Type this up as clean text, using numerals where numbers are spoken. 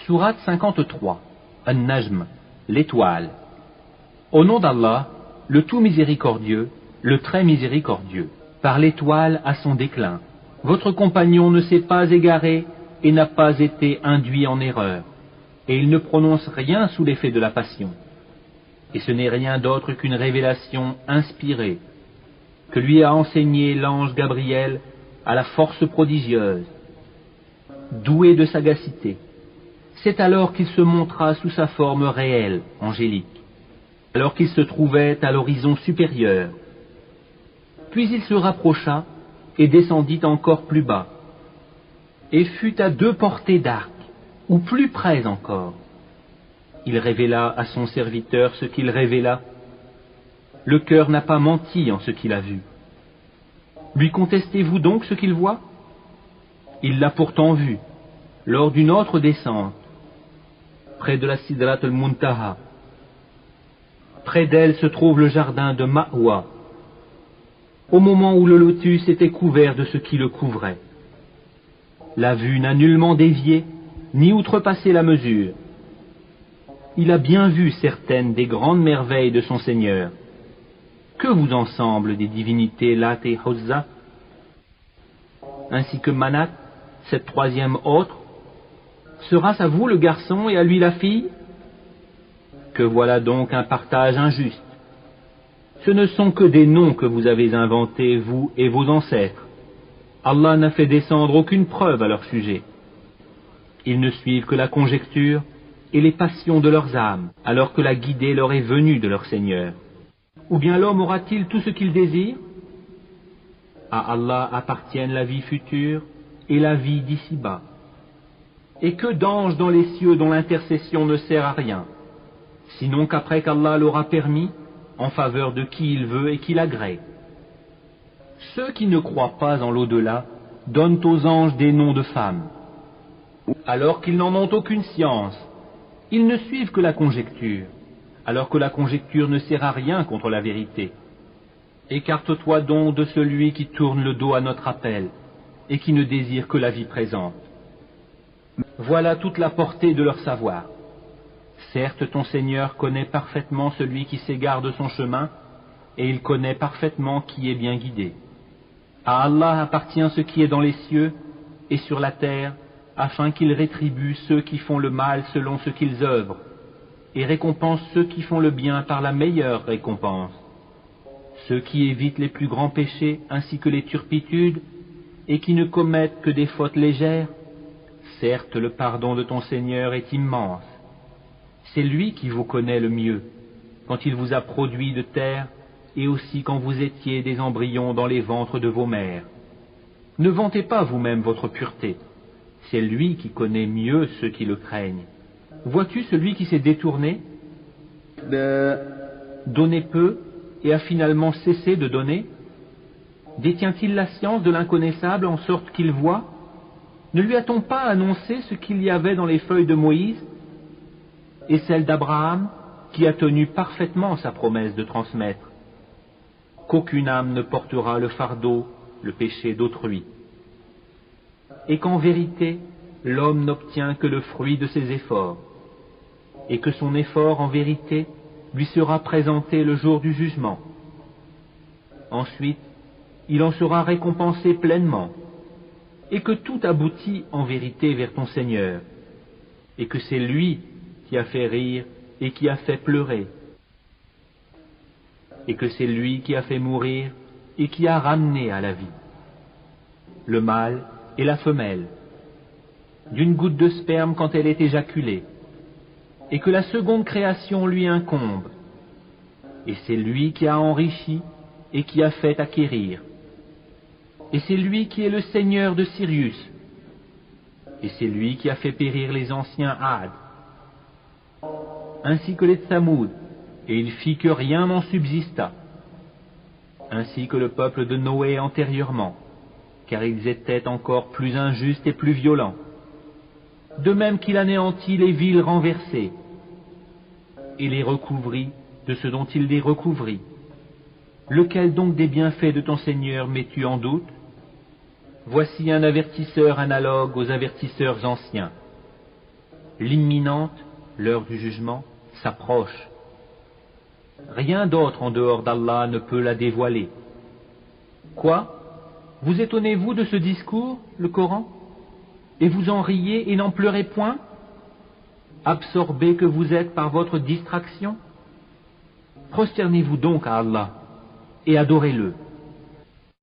Sourate 53, An-Najm, l'étoile. Au nom d'Allah, le tout miséricordieux, le très miséricordieux. Par l'étoile à son déclin. Votre compagnon ne s'est pas égaré et n'a pas été induit en erreur. Et il ne prononce rien sous l'effet de la passion. Et ce n'est rien d'autre qu'une révélation inspirée, que lui a enseigné l'ange Gabriel à la force prodigieuse, doué de sagacité. C'est alors qu'il se montra sous sa forme réelle, angélique, alors qu'il se trouvait à l'horizon supérieur. Puis il se rapprocha et descendit encore plus bas, et fut à 2 portées d'arc, ou plus près encore. Il révéla à son serviteur ce qu'il révéla. Le cœur n'a pas menti en ce qu'il a vu. Lui contestez-vous donc ce qu'il voit? Il l'a pourtant vu, lors d'une autre descente, près de la Sidrat al-Muntaha. Près d'elle se trouve le jardin de Ma'wa, au moment où le lotus était couvert de ce qui le couvrait. La vue n'a nullement dévié, ni outrepassé la mesure. Il a bien vu certaines des grandes merveilles de son Seigneur. Que vous en semble des divinités Lat et Uzza, ainsi que Manat, cette troisième autre? Sera-ce à vous le garçon et à lui la fille? Que voilà donc un partage injuste. Ce ne sont que des noms que vous avez inventés, vous et vos ancêtres. Allah n'a fait descendre aucune preuve à leur sujet. Ils ne suivent que la conjecture et les passions de leurs âmes, alors que la guidée leur est venue de leur Seigneur. Ou bien l'homme aura-t-il tout ce qu'il désire? À Allah appartiennent la vie future et la vie d'ici-bas. Et que d'anges dans les cieux dont l'intercession ne sert à rien, sinon qu'après qu'Allah l'aura permis, en faveur de qui il veut et qu'il agrée. Ceux qui ne croient pas en l'au-delà donnent aux anges des noms de femmes, alors qu'ils n'en ont aucune science. Ils ne suivent que la conjecture, alors que la conjecture ne sert à rien contre la vérité. Écarte-toi donc de celui qui tourne le dos à notre appel et qui ne désire que la vie présente. Voilà toute la portée de leur savoir. Certes, ton Seigneur connaît parfaitement celui qui s'égare de son chemin, et il connaît parfaitement qui est bien guidé. À Allah appartient ce qui est dans les cieux et sur la terre, afin qu'il rétribue ceux qui font le mal selon ce qu'ils œuvrent, et récompense ceux qui font le bien par la meilleure récompense. Ceux qui évitent les plus grands péchés ainsi que les turpitudes, et qui ne commettent que des fautes légères, certes le pardon de ton Seigneur est immense. C'est lui qui vous connaît le mieux, quand il vous a produit de terre, et aussi quand vous étiez des embryons dans les ventres de vos mères. Ne vantez pas vous-même votre pureté, c'est lui qui connaît mieux ceux qui le craignent. Vois-tu celui qui s'est détourné, donné peu, et a finalement cessé de donner? Détient-il la science de l'inconnaissable en sorte qu'il voit? Ne lui a-t-on pas annoncé ce qu'il y avait dans les feuilles de Moïse et celle d'Abraham, qui a tenu parfaitement sa promesse de transmettre, qu'aucune âme ne portera le fardeau, le péché d'autrui, et qu'en vérité, l'homme n'obtient que le fruit de ses efforts, et que son effort en vérité lui sera présenté le jour du jugement. Ensuite, il en sera récompensé pleinement, et que tout aboutit en vérité vers ton Seigneur, et que c'est lui qui a fait rire et qui a fait pleurer, et que c'est lui qui a fait mourir et qui a ramené à la vie le mâle et la femelle, d'une goutte de sperme quand elle est éjaculée, et que la seconde création lui incombe, et c'est lui qui a enrichi et qui a fait acquérir, et c'est lui qui est le Seigneur de Sirius, et c'est lui qui a fait périr les anciens Ad, ainsi que les Tsamoud, et il fit que rien n'en subsista, ainsi que le peuple de Noé antérieurement, car ils étaient encore plus injustes et plus violents, de même qu'il anéantit les villes renversées, et les recouvrit de ce dont il les recouvrit. Lequel donc des bienfaits de ton Seigneur mets-tu en doute? Voici un avertisseur analogue aux avertisseurs anciens. l'imminente, l'heure du jugement, s'approche. Rien d'autre en dehors d'Allah ne peut la dévoiler. Quoi? Vous étonnez-vous de ce discours, le Coran? Et vous en riez et n'en pleurez point? Absorbés que vous êtes par votre distraction? Prosternez-vous donc à Allah et adorez-le.